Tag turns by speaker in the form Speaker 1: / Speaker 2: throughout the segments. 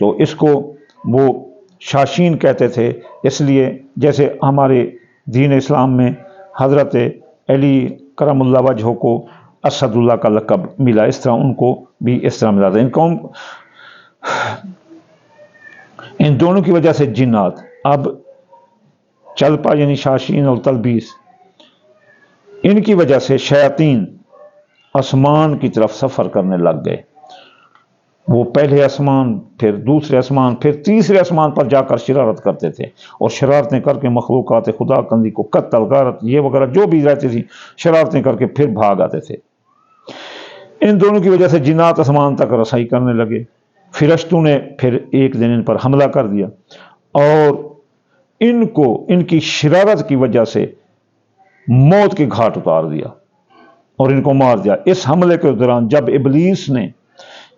Speaker 1: تو اس کو وہ شاشین کہتے تھے، اس لیے جیسے ہمارے دین اسلام میں حضرت علی کرم اللہ وجہ کو اسد اللہ کا لقب ملا، اس طرح ان کو بھی اس طرح ملا تھا۔ ان دونوں کی وجہ سے جنات اب چلپا یعنی شاشین اور تلبیس، ان کی وجہ سے شیاطین آسمان کی طرف سفر کرنے لگ گئے۔ وہ پہلے آسمان، پھر دوسرے آسمان، پھر تیسرے آسمان پر جا کر شرارت کرتے تھے، اور شرارتیں کر کے مخلوقات خدا کندی کو قتل غارت یہ وغیرہ جو بھی رہتی تھی شرارتیں کر کے پھر بھاگ آتے تھے۔ ان دونوں کی وجہ سے جنات آسمان تک رسائی کرنے لگے۔ فرشتوں نے پھر ایک دن ان پر حملہ کر دیا اور ان کو ان کی شرارت کی وجہ سے موت کے گھاٹ اتار دیا اور ان کو مار دیا۔ اس حملے کے دوران جب ابلیس نے،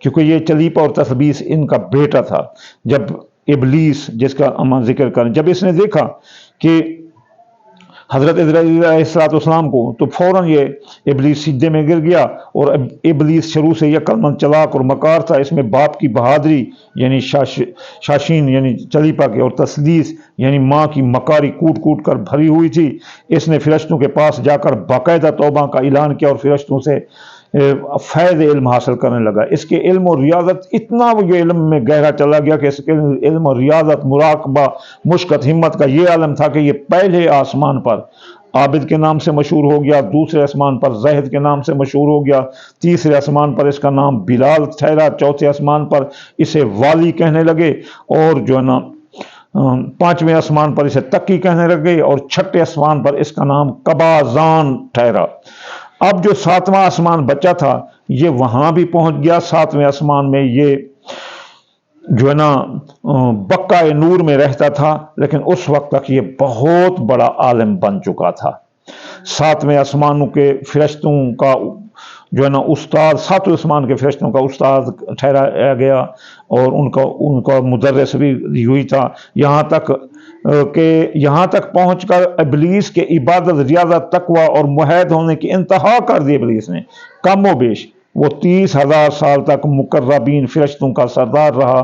Speaker 1: کیونکہ یہ چلیپا اور تثبیس ان کا بیٹا تھا، جب ابلیس جس کا ہم ذکر کریں، جب اس نے دیکھا کہ حضرت اسرائیل علیہ السلام کو، تو فوراً یہ ابلیس سجدے میں گر گیا، اور ابلیس شروع سے یہ عقل مند چلاک اور مکار تھا، اس میں باپ کی بہادری یعنی شاشین یعنی چلیپا کے اور تسلیس یعنی ماں کی مکاری کوٹ کوٹ کر بھری ہوئی تھی۔ اس نے فرشتوں کے پاس جا کر باقاعدہ توبہ کا اعلان کیا اور فرشتوں سے فیض علم حاصل کرنے لگا۔ اس کے علم اور ریاضت اتنا وہ یہ علم میں گہرا چلا گیا کہ اس کے علم اور ریاضت، مراقبہ، مشقت، ہمت کا یہ عالم تھا کہ یہ پہلے آسمان پر عابد کے نام سے مشہور ہو گیا، دوسرے آسمان پر زاہد کے نام سے مشہور ہو گیا، تیسرے آسمان پر اس کا نام بلال ٹھہرا، چوتھے آسمان پر اسے والی کہنے لگے، اور جو ہے نا پانچویں آسمان پر اسے تقی کہنے لگے، اور چھٹے آسمان پر اس کا نام قبازان ٹھہرا۔ اب جو ساتواں آسمان بچا تھا یہ وہاں بھی پہنچ گیا۔ ساتویں آسمان میں یہ جو ہے نا بقائے نور میں رہتا تھا، لیکن اس وقت تک یہ بہت بڑا عالم بن چکا تھا۔ ساتویں آسمانوں کے فرشتوں کا جو ہے نا استاد، ساتویں آسمان کے فرشتوں کا استاد ٹھہرایا گیا، اور ان کا مدرس بھی ہوئی تھا، یہاں تک پہنچ کر ابلیس کے عبادت، ریاضت، تقوی اور محد ہونے کی انتہا کر دی ابلیس نے۔ کم و بیش وہ 30,000 سال تک مقربین فرشتوں کا سردار رہا،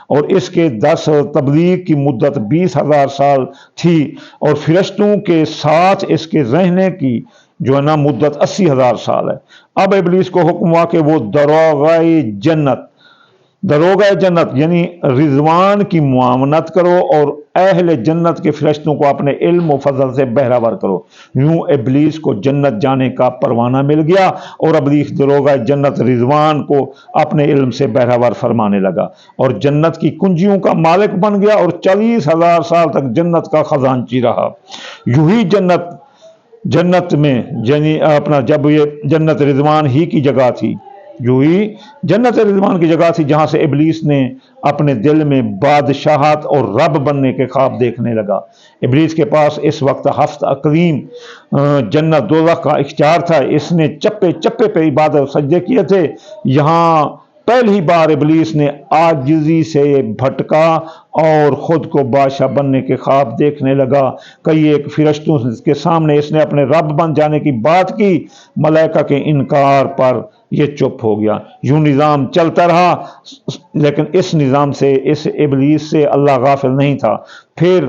Speaker 1: اور اس کے 10 تبلیغ کی مدت 20,000 سال تھی، اور فرشتوں کے ساتھ اس کے رہنے کی جو ہے نا مدت 80,000 سال ہے۔ اب ابلیس کو حکم ہوا کہ وہ دروغہ جنت یعنی رضوان کی معاونت کرو، اور اہل جنت کے فرشتوں کو اپنے علم و فضل سے بہراور کرو۔ یوں ابلیس کو جنت جانے کا پروانہ مل گیا، اور ابلیس دروغہ جنت رضوان کو اپنے علم سے بہراور فرمانے لگا، اور جنت کی کنجیوں کا مالک بن گیا، اور 40,000 سال تک جنت کا خزانچی رہا۔ یوں ہی جنت میں یعنی جب یہ جنت رضوان ہی کی جگہ تھی، جو ہی جنت رضوان کی جگہ تھی جہاں سے ابلیس نے اپنے دل میں بادشاہت اور رب بننے کے خواب دیکھنے لگا۔ ابلیس کے پاس اس وقت 7 اقلیم جنت دوزخ کا اختیار تھا۔ اس نے چپے چپے پہ عبادت و سجدے کیے تھے۔ یہاں پہلی بار ابلیس نے عاجزی سے بھٹکا اور خود کو بادشاہ بننے کے خواب دیکھنے لگا۔ کئی ایک فرشتوں کے سامنے اس نے اپنے رب بن جانے کی بات کی، ملائکہ کے انکار پر یہ چپ ہو گیا۔ یوں نظام چلتا رہا، لیکن اس نظام سے، اس ابلیس سے اللہ غافل نہیں تھا۔ پھر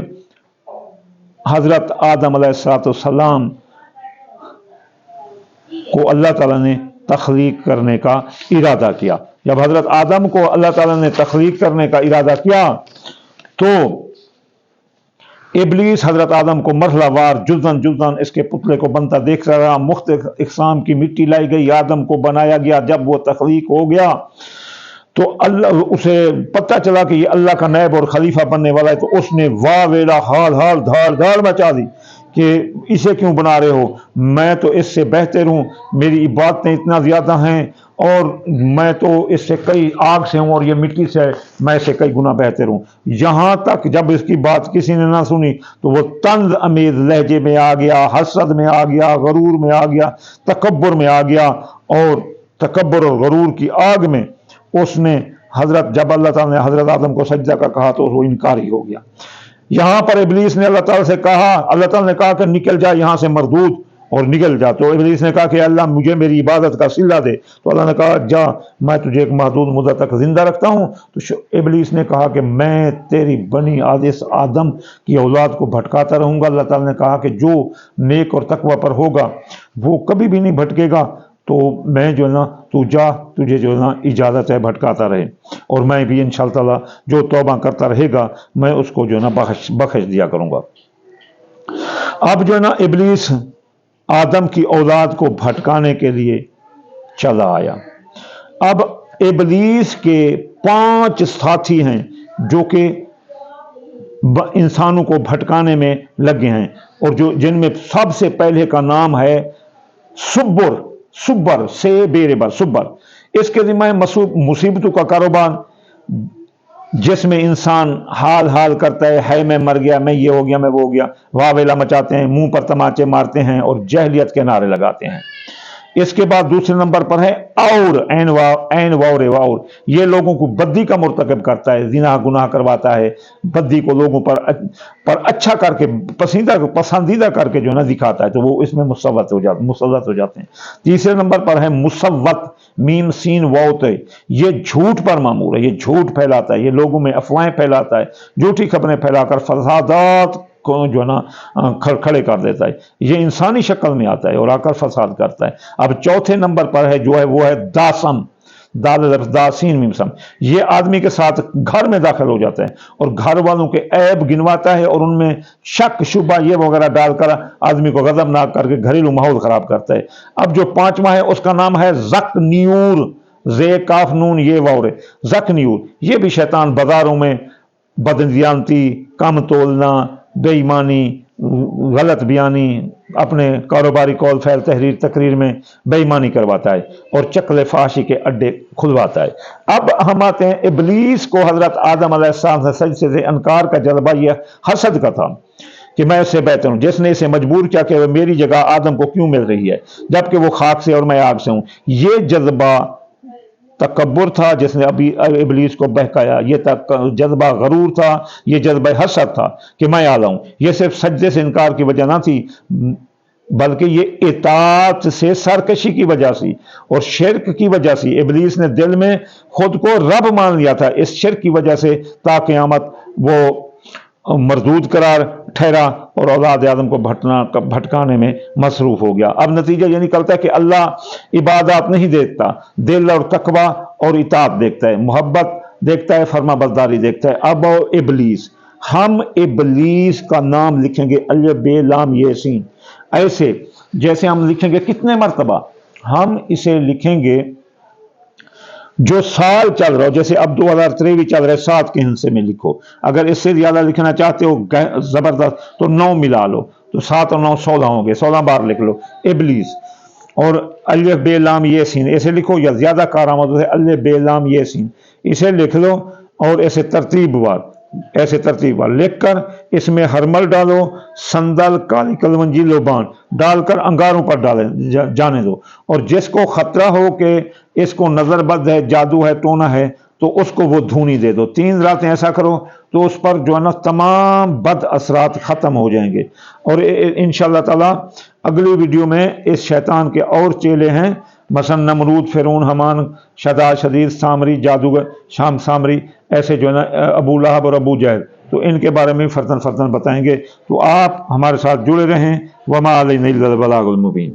Speaker 1: حضرت آدم علیہ السلام کو اللہ تعالیٰ نے تخلیق کرنے کا ارادہ کیا۔ جب حضرت آدم کو اللہ تعالیٰ نے تخلیق کرنے کا ارادہ کیا تو ابلیس حضرت آدم کو مرحلہ وار جزن اس کے پتلے کو بنتا دیکھتا رہا۔ مختلف اقسام کی مٹی لائی گئی، آدم کو بنایا گیا۔ جب وہ تخلیق ہو گیا تو اللہ اسے پتہ چلا کہ یہ اللہ کا نائب اور خلیفہ بننے والا ہے، تو اس نے واہ ویلا ہال دھاڑ مچا دی کہ اسے کیوں بنا رہے ہو، میں تو اس سے بہتر ہوں، میری عبادتیں اتنا زیادہ ہیں، اور میں تو اس سے کئی آگ سے ہوں، اور یہ مٹی سے ہے، میں اس سے کئی گنا بہتر ہوں۔ یہاں تک جب اس کی بات کسی نے نہ سنی تو وہ طنز امیز لہجے میں آ گیا، حسد میں آ گیا، غرور میں آ گیا، تکبر میں آ گیا، اور تکبر اور غرور کی آگ میں اس نے جب اللہ تعالیٰ نے حضرت آدم کو سجدہ کا کہا تو وہ انکاری ہو گیا۔ یہاں پر ابلیس نے اللہ تعالیٰ سے کہا، اللہ تعالیٰ نے کہا کہ نکل جا یہاں سے مردود، اور نکل جا۔ تو ابلیس نے کہا کہ اللہ مجھے میری عبادت کا صلہ دے، تو اللہ نے کہا جا میں تجھے ایک محدود مدت تک زندہ رکھتا ہوں۔ تو ابلیس نے کہا کہ میں تیری بنی آدم کی اولاد کو بھٹکاتا رہوں گا۔ اللہ تعالیٰ نے کہا کہ جو نیک اور تقوی پر ہوگا وہ کبھی بھی نہیں بھٹکے گا، تو میں جو ہے نا تو جا، تجھے جو ہے نا اجازت ہے بھٹکاتا رہے، اور میں بھی انشاءاللہ تعالیٰ جو توبہ کرتا رہے گا میں اس کو جو ہے نا بخش دیا کروں گا۔ اب جو ہے نا ابلیس آدم کی اولاد کو بھٹکانے کے لیے چلا آیا۔ اب ابلیس کے 5 ساتھی ہیں جو کہ انسانوں کو بھٹکانے میں لگے ہیں، اور جن میں سب سے پہلے کا نام ہے سبر سے بے سبر۔ اس کے ذمہ مصیبتوں کا کاروبار، جس میں انسان حال کرتا ہے میں مر گیا، میں یہ ہو گیا، میں وہ ہو گیا، واویلا مچاتے ہیں، منہ پر تماچے مارتے ہیں اور جہلیت کے نعرے لگاتے ہیں۔ اس کے بعد دوسرے نمبر پر ہے واور، یہ لوگوں کو بدی کا مرتکب کرتا ہے، زنا گناہ کرواتا ہے، بدی کو لوگوں پر اچھا کر کے پسندیدہ کر کے جو ہے نا دکھاتا ہے، تو وہ اس میں مسوت ہو جاتے ہیں۔ تیسرے نمبر پر ہے مسوت، میم سین واؤ، یہ جھوٹ پر مامور ہے، یہ جھوٹ پھیلاتا ہے، یہ لوگوں میں افواہیں پھیلاتا ہے، جھوٹی خبریں پھیلا کر فسادات کو جو ہے نا کھڑے کر دیتا ہے، یہ انسانی شکل میں آتا ہے اور آ کر فساد کرتا ہے۔ اب چوتھے نمبر پر ہے جو ہے وہ ہے داسم، داسین میمسم، یہ آدمی کے ساتھ گھر میں داخل ہو جاتا ہے اور گھر والوں کے عیب گنواتا ہے اور ان میں شک شبہ یہ وغیرہ ڈال کر آدمی کو غضبناک کر کے گھریلو ماحول خراب کرتا ہے۔ اب جو 5واں ہے اس کا نام ہے زک نیور، زے کاف نون یہ واور، زک نیور، یہ بھی شیطان بازاروں میں بددیانتی، کم تولنا، بے ایمانی، غلط بیانی، اپنے کاروباری قول فعل تحریر تقریر میں بے ایمانی کرواتا ہے اور چکلے فحاشی کے اڈے کھلواتا ہے۔ اب ہم آتے ہیں ابلیس کو حضرت آدم علیہ السلام سے سجدے سے انکار کا جذبہ یہ حسد کا تھا کہ میں اس سے بہتر ہوں، جس نے اسے مجبور کیا کہ میری جگہ آدم کو کیوں مل رہی ہے جبکہ وہ خاک سے اور میں آگ سے ہوں۔ یہ جذبہ تکبر تھا جس نے ابھی ابلیس کو بہکایا، یہ جذبہ غرور تھا، یہ جذبہ حسد تھا کہ میں اعلیٰ ہوں۔ یہ صرف سجدے سے انکار کی وجہ نہ تھی بلکہ یہ اطاعت سے سرکشی کی وجہ سے اور شرک کی وجہ سے۔ ابلیس نے دل میں خود کو رب مان لیا تھا، اس شرک کی وجہ سے تا قیامت وہ مردود قرار ٹھہرا اور اولاد آدم کو بھٹکانے میں مصروف ہو گیا۔ اب نتیجہ یہ نکلتا ہے کہ اللہ عبادات نہیں دیکھتا، دل اور تقوی اور اطاعت دیکھتا ہے، محبت دیکھتا ہے، فرما برداری دیکھتا ہے۔ اب ابلیس، ہم ابلیس کا نام لکھیں گے الف بے لام یہ سین، ایسے جیسے ہم لکھیں گے کتنے مرتبہ ہم اسے لکھیں گے جو سال چل رہا ہو، جیسے اب 2023 چل رہا ہے 7 کے حصے میں لکھو، اگر اس سے زیادہ لکھنا چاہتے ہو زبردست تو 9 ملا لو، تو 7 اور 9 16 ہوں گے، 16 بار لکھ لو ابلیس، اور الف بے لام یہ سین اسے لکھو، یا زیادہ کارآمد ہے الف بے لام یہ سین اسے لکھ لو، اور ایسے ترتیب بار لکھ کر اس میں ہرمل ڈالو، سندل، کالی کلونجی، لوبان ڈال کر انگاروں پر جانے دو، اور جس کو خطرہ ہو کہ اس کو نظر بد ہے، جادو ہے، ٹونا ہے، تو اس کو وہ دھونی دے دو۔ 3 راتیں ایسا کرو تو اس پر جو ہے نا تمام بد اثرات ختم ہو جائیں گے۔ اور انشاءاللہ تعالی اگلی ویڈیو میں اس شیطان کے اور چیلے ہیں، مثلا نمرود، فرعون، حمان، شداد، شدید، سامری، جادوگر، شام سامری، ایسے جو ہے نا ابو لہب اور ابو جہل، تو ان کے بارے میں فرتن بتائیں گے۔ تو آپ ہمارے ساتھ جڑے رہیں۔ وما علینا الا البلاغ المبین۔